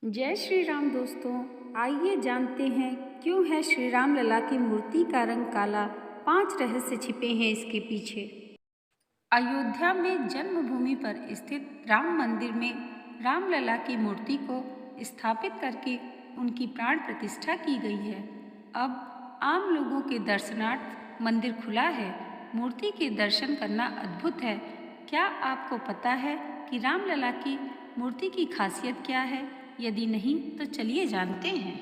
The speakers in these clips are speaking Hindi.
जय श्री राम दोस्तों। आइए जानते हैं क्यों है श्री राम लला की मूर्ति का रंग काला। 5 रहस्य छिपे हैं इसके पीछे। अयोध्या में जन्मभूमि पर स्थित राम मंदिर में रामलला की मूर्ति को स्थापित करके उनकी प्राण प्रतिष्ठा की गई है। अब आम लोगों के दर्शनार्थ मंदिर खुला है। मूर्ति के दर्शन करना अद्भुत है। क्या आपको पता है कि रामलला की मूर्ति की खासियत क्या है? यदि नहीं तो चलिए जानते हैं।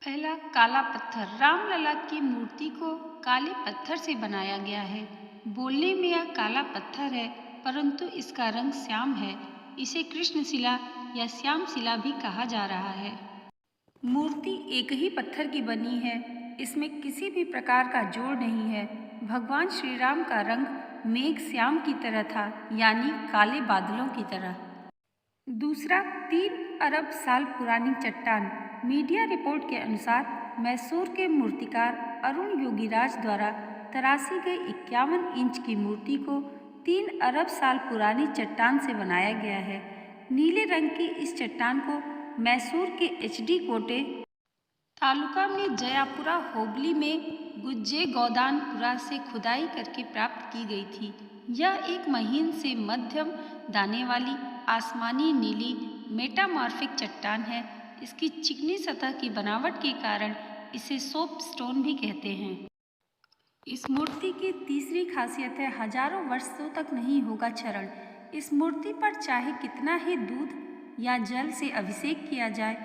पहला, काला पत्थर। रामलला की मूर्ति को काले पत्थर से बनाया गया है। बोलने में यह काला पत्थर है, परंतु इसका रंग श्याम है। इसे कृष्ण शिला या श्याम शिला भी कहा जा रहा है। मूर्ति एक ही पत्थर की बनी है। इसमें किसी भी प्रकार का जोड़ नहीं है। भगवान श्री राम का रंग मेघ श्याम की तरह था, यानी काले बादलों की तरह। दूसरा, 3 अरब साल पुरानी चट्टान। मीडिया रिपोर्ट के अनुसार मैसूर के मूर्तिकार अरुण योगीराज द्वारा तराशी गई 51 इंच की मूर्ति को 3 अरब साल पुरानी चट्टान से बनाया गया है। नीले रंग की इस चट्टान को मैसूर के एचडी कोटे तालुका में जयापुरा होबली में गुज्जे गौदानपुरा से खुदाई करके प्राप्त की गई थी। यह एक महीन से मध्यम दाने वाली आसमानी नीली मेटामॉर्फिक चट्टान है। इसकी चिकनी सतह की बनावट के कारण इसे सोप स्टोन भी कहते हैं। इस मूर्ति की तीसरी खासियत है हजारों वर्षों तक नहीं होगा क्षरण। इस मूर्ति पर चाहे कितना ही दूध या जल से अभिषेक किया जाए,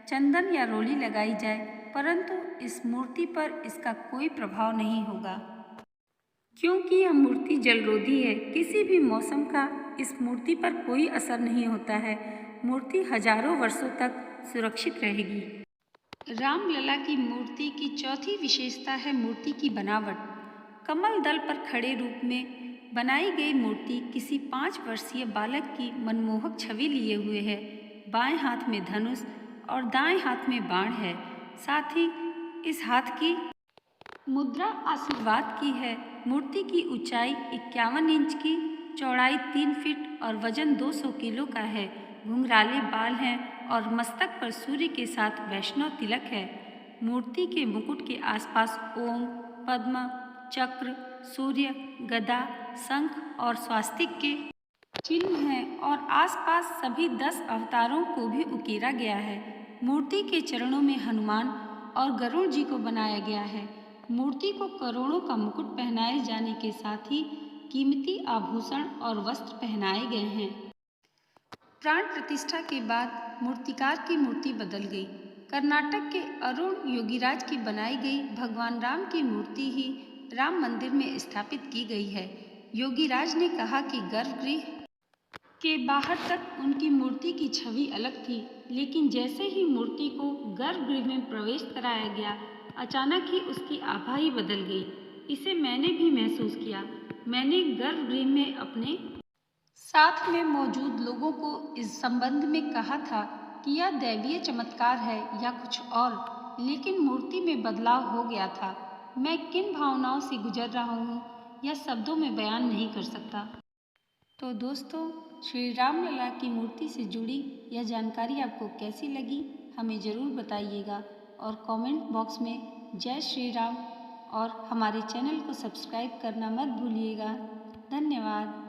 चंदन या रोली लगाई जाए, परंतु इस मूर्ति पर इसका कोई प्रभाव नहीं होगा, क्योंकि यह मूर्ति जलरोधी है। किसी भी मौसम का इस मूर्ति पर कोई असर नहीं होता है। मूर्ति हजारों वर्षों तक सुरक्षित रहेगी। रामलला की मूर्ति की चौथी विशेषता है मूर्ति की बनावट। कमल दल पर खड़े रूप में बनाई गई मूर्ति किसी 5 वर्षीय बालक की मनमोहक छवि लिए हुए है। बाएं हाथ में धनुष और दाएं हाथ में बाण है। साथ ही इस हाथ की मुद्रा आशीर्वाद की है। मूर्ति की ऊंचाई 51 इंच की, चौड़ाई 3 फीट और वजन 200 किलो का है। घुंघराले बाल हैं और मस्तक पर सूर्य के साथ वैष्णव तिलक है। मूर्ति के मुकुट के आसपास ओम, पद्म, चक्र, सूर्य, गदा, शंख और स्वास्तिक के चिन्ह हैं और आसपास सभी 10 अवतारों को भी उकेरा गया है। मूर्ति के चरणों में हनुमान और गरुड़ जी को बनाया गया है। मूर्ति को करोड़ों का मुकुट पहनाए जाने के साथ ही कीमती आभूषण और वस्त्र पहनाए गए हैं। प्राण प्रतिष्ठा के बाद मूर्तिकार की मूर्ति बदल गई। कर्नाटक के अरुण योगीराज की बनाई गई भगवान राम की मूर्ति ही राम मंदिर में स्थापित की गई है। योगीराज ने कहा कि गर्भगृह के बाहर तक उनकी मूर्ति की छवि अलग थी, लेकिन जैसे ही मूर्ति को गर्भगृह में प्रवेश कराया गया, अचानक ही उसकी आभा ही बदल गई। इसे मैंने भी महसूस किया। मैंने गर्भगृह में अपने साथ में मौजूद लोगों को इस संबंध में कहा था कि यह दैवीय चमत्कार है या कुछ और, लेकिन मूर्ति में बदलाव हो गया था। मैं किन भावनाओं से गुजर रहा हूँ यह शब्दों में बयान नहीं कर सकता। तो दोस्तों, श्री राम लला की मूर्ति से जुड़ी यह जानकारी आपको कैसी लगी, हमें ज़रूर बताइएगा और कमेंट बॉक्स में जय श्री राम और हमारे चैनल को सब्सक्राइब करना मत भूलिएगा। धन्यवाद।